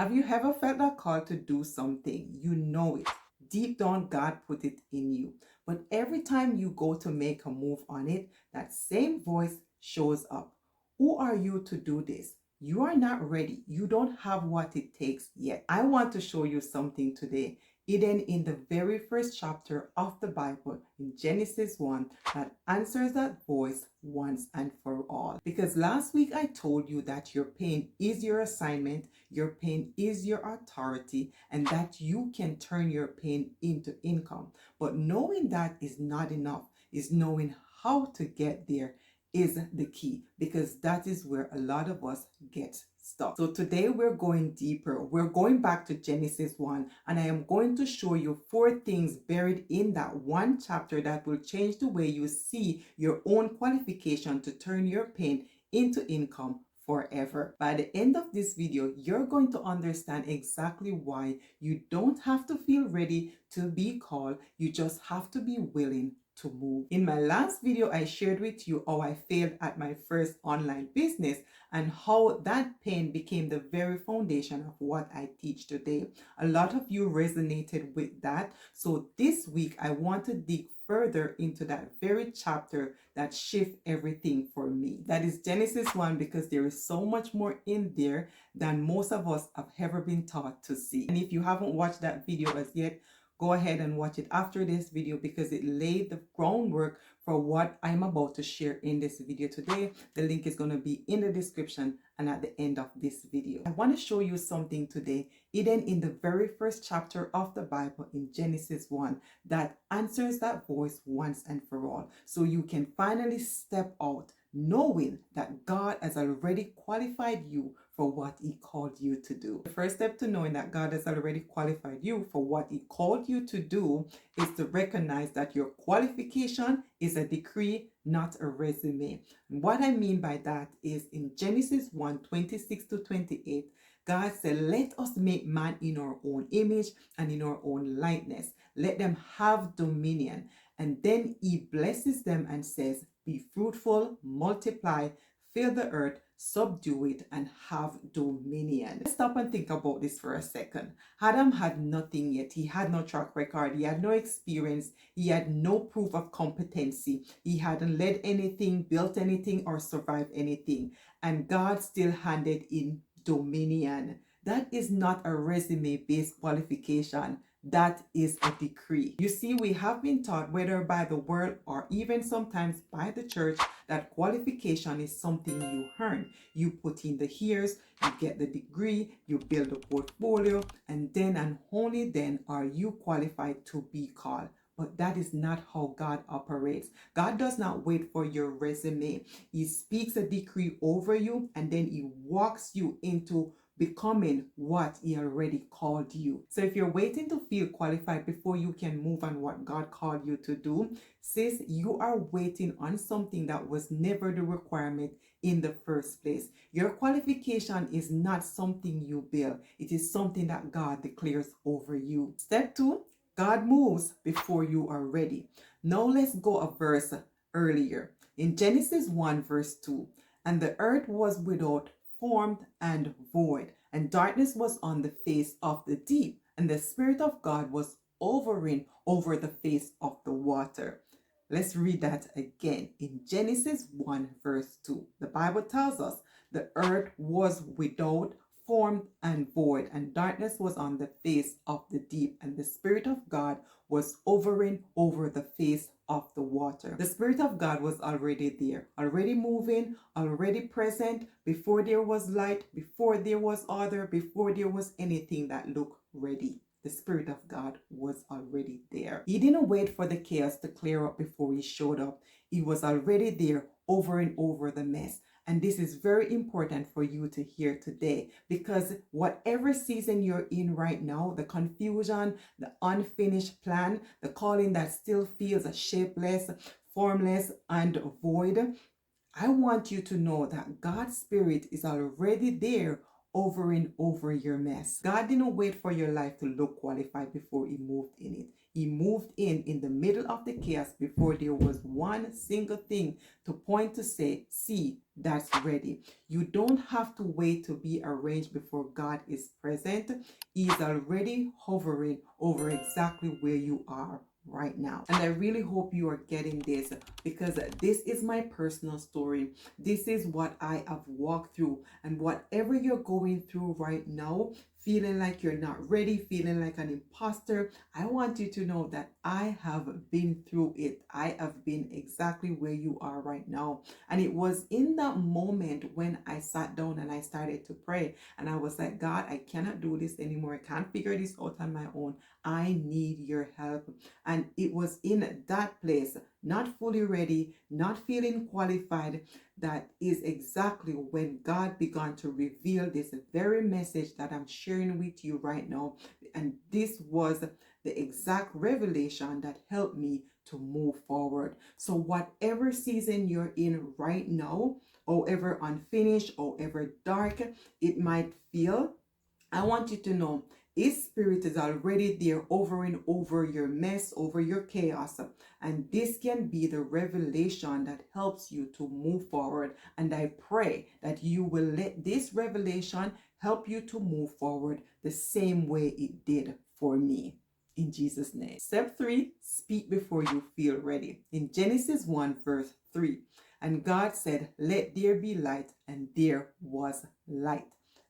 Have you ever felt that call to do something? You know it. Deep down, God put it in you. But every time you go to make a move on it, that same voice shows up. Who are you to do this? You are not ready. You don't have what it takes yet. I want to show you something today, hidden in the very first chapter of the Bible in Genesis 1, that answers that voice once and for all. Because last week I told you that your pain is your assignment, your pain is your authority, and that you can turn your pain into income. But knowing that is not enough, is knowing how to get there is the key, because that is where a lot of us get stuck. So today we're going deeper. We're going back to Genesis 1, and I am going to show you 4 things buried in that one chapter that will change the way you see your own qualification to turn your pain into income forever. By the end of this video, you're going to understand exactly why you don't have to feel ready to be called. You just have to be willing to move. In my last video, I shared with you how I failed at my first online business and how that pain became the very foundation of what I teach today. A lot of you resonated with that. So this week, I want to dig further into that very chapter that shift everything for me. That is Genesis 1, because there is so much more in there than most of us have ever been taught to see. And if you haven't watched that video as yet, go ahead and watch it after this video, because it laid the groundwork for what I'm about to share in this video today. The link is going to be in the description and at the end of this video. I want to show you something today, hidden in the very first chapter of the Bible in Genesis 1, that answers that voice once and for all, so you can finally step out knowing that God has already qualified you for what He called you to do. The first step to knowing that God has already qualified you for what He called you to do is to recognize that your qualification is a decree, not a resume. And what I mean by that is in Genesis 1:26-28, God said, "Let us make man in our own image and in our own likeness. Let them have dominion." And then He blesses them and says, "Be fruitful, multiply, fill the earth, subdue it, and have dominion." Let's stop and think about this for a second. Adam had nothing yet. He had no track record. He had no experience. He had no proof of competency. He hadn't led anything, built anything, or survived anything. And God still handed in dominion. That is not a resume-based qualification. That is a decree. You see, we have been taught, whether by the world or even sometimes by the church, that qualification is something you earn. You put in the years, you get the degree, you build a portfolio, and then and only then are you qualified to be called. But that is not how God operates. God does not wait for your resume. He speaks a decree over you, and then He walks you into becoming what He already called you. So if you're waiting to feel qualified before you can move on what God called you to do, sis, you are waiting on something that was never the requirement in the first place. Your qualification is not something you build. It is something that God declares over you. Step 2, God moves before you are ready. Now let's go a verse earlier. In Genesis 1 verse 2, "And the earth was without formed and void, and darkness was on the face of the deep, and the Spirit of God was hovering over the face of the water." Let's read that again. In Genesis 1 verse 2, the Bible tells us the earth was without formed and void, and darkness was on the face of the deep, and the Spirit of God was hovering over the face of the water. The Spirit of God was already there, already moving, already present, before there was light, before there was order, before there was anything that looked ready. The Spirit of God was already there. He didn't wait for the chaos to clear up before He showed up. He was already there, over and over the mess. And this is very important for you to hear today, because whatever season you're in right now, the confusion, the unfinished plan, the calling that still feels shapeless, formless, and void, I want you to know that God's Spirit is already there, hovering over your mess. God didn't wait for your life to look qualified before He moved in it. He moved in the middle of the chaos before there was one single thing to point to say, see, that's ready. You don't have to wait to be arranged before God is present. He's already hovering over exactly where you are right now. And I really hope you are getting this, because this is my personal story. This is what I have walked through. And whatever you're going through right now, feeling like you're not ready, feeling like an imposter, I want you to know that I have been through it. I have been exactly where you are right now. And it was in that moment when I sat down and I started to pray. And I was like, God, I cannot do this anymore. I can't figure this out on my own. I need your help. And it was in that place, not fully ready, not feeling qualified, that is exactly when God began to reveal this very message that I'm sharing with you right now. And this was the exact revelation that helped me to move forward. So whatever season you're in right now, however unfinished, however dark it might feel, I want you to know His Spirit is already there hovering over your mess, over your chaos. And this can be the revelation that helps you to move forward. And I pray that you will let this revelation help you to move forward the same way it did for me. In Jesus' name. Step 3, speak before you feel ready. In Genesis 1 verse 3, and God said, let there be light, and there was light.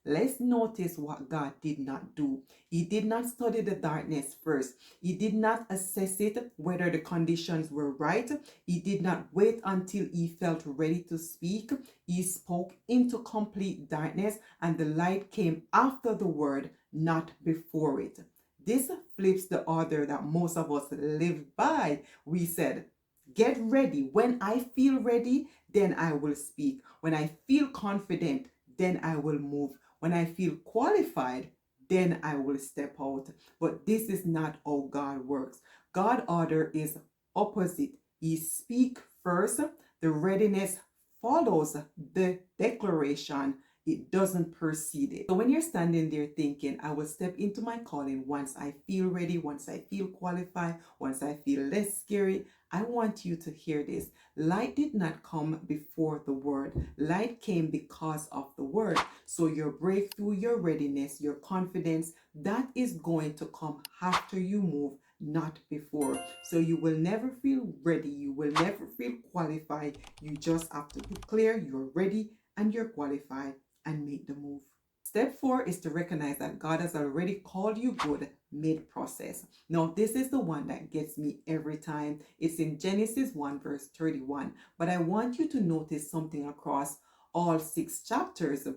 Let's notice what God did not do. He did not study the darkness first. He did not assess it, whether the conditions were right. He did not wait until he felt ready to speak. He spoke into complete darkness, and the light came after the word, not before it. This flips the order that most of us live by. We said, get ready. When I feel ready, then I will speak. When I feel confident, then I will move. When I feel qualified, then I will step out. But this is not how God works. God's order is opposite. He speaks first. The readiness follows the declaration. It doesn't precede it. So when you're standing there thinking, I will step into my calling once I feel ready, once I feel qualified, once I feel less scary, I want you to hear this. Light did not come before the word. Light came because of the word. So your breakthrough, your readiness, your confidence, that is going to come after you move, not before. So you will never feel ready. You will never feel qualified. You just have to declare you're ready and you're qualified and make the move. Step 4 is to recognize that God has already called you good mid-process. Now, this is the one that gets me every time. It's in Genesis 1 verse 31. But I want you to notice something across all 6 chapters.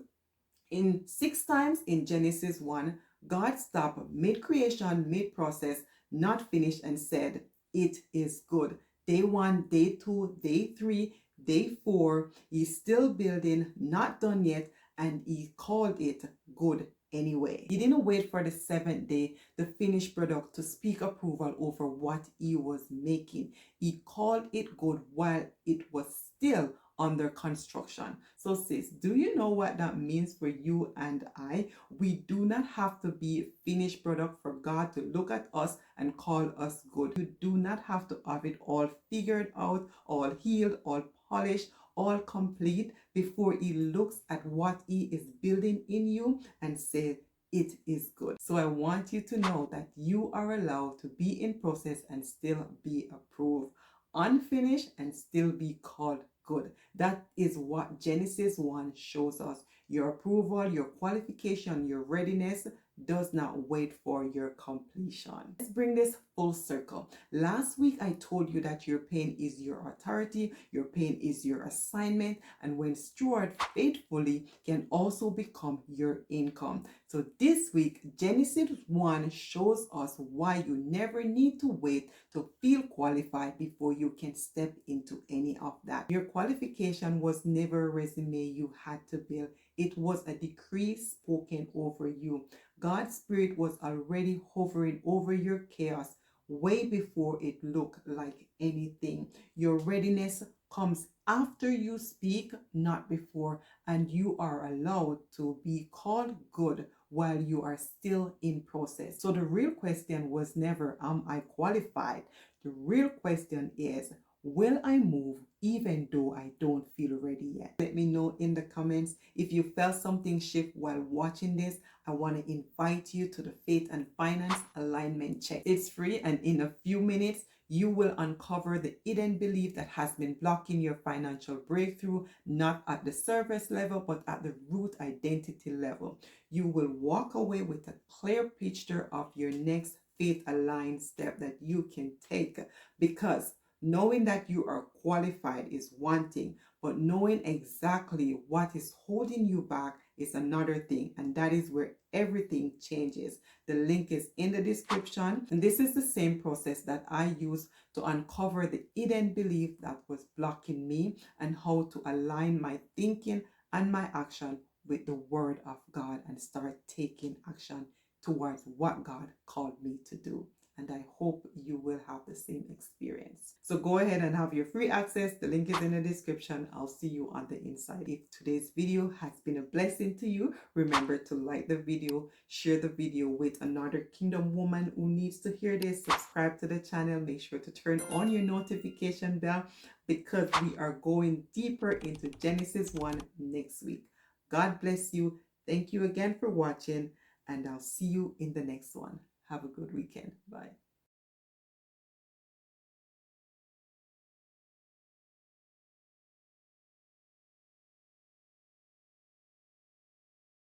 In 6 times in Genesis 1, God stopped mid-creation, mid-process, not finished, and said, it is good. Day 1, day 2, day 3, day 4, he's still building, not done yet, and he called it good anyway. He didn't wait for the 7th day, the finished product, to speak approval over what he was making. He called it good while it was still under construction. So sis, do you know what that means for you and I? We do not have to be finished product for God to look at us and call us good. You do not have to have it all figured out, all healed, all polished, all complete before he looks at what he is building in you and say, it is good. So I want you to know that you are allowed to be in process and still be approved, unfinished and still be called good. That is what Genesis 1 shows us. Your approval, your qualification, your readiness does not wait for your completion. Let's bring this full circle. Last week I told you that your pain is your authority, your pain is your assignment, and when stewarded faithfully can also become your income. So this week Genesis 1 shows us why you never need to wait to feel qualified before you can step into any of that. Your qualification was never a resume you had to build. It was a decree spoken over you. God's Spirit was already hovering over your chaos way before it looked like anything. Your readiness comes after you speak, not before, and you are allowed to be called good while you are still in process. So the real question was never, am I qualified? The real question is, will I move even though I don't feel ready yet? Let me know in the comments if you felt something shift while watching this. I want to invite you to the Faith and Finance Alignment Check. It's free, and in a few minutes, you will uncover the hidden belief that has been blocking your financial breakthrough, not at the surface level, but at the root identity level. You will walk away with a clear picture of your next faith aligned step that you can take, because knowing that you are qualified is one thing, but knowing exactly what is holding you back is another thing, and that is where everything changes. The link is in the description, and this is the same process that I use to uncover the hidden belief that was blocking me and how to align my thinking and my action with the Word of God and start taking action towards what God called me to do. And I hope you will have the same experience. So go ahead and have your free access. The link is in the description. I'll see you on the inside. If today's video has been a blessing to you, remember to like the video, share the video with another kingdom woman who needs to hear this. Subscribe to the channel. Make sure to turn on your notification bell, because we are going deeper into Genesis 1 next week. God bless you. Thank you again for watching, and I'll see you in the next one. Have a good weekend. Bye.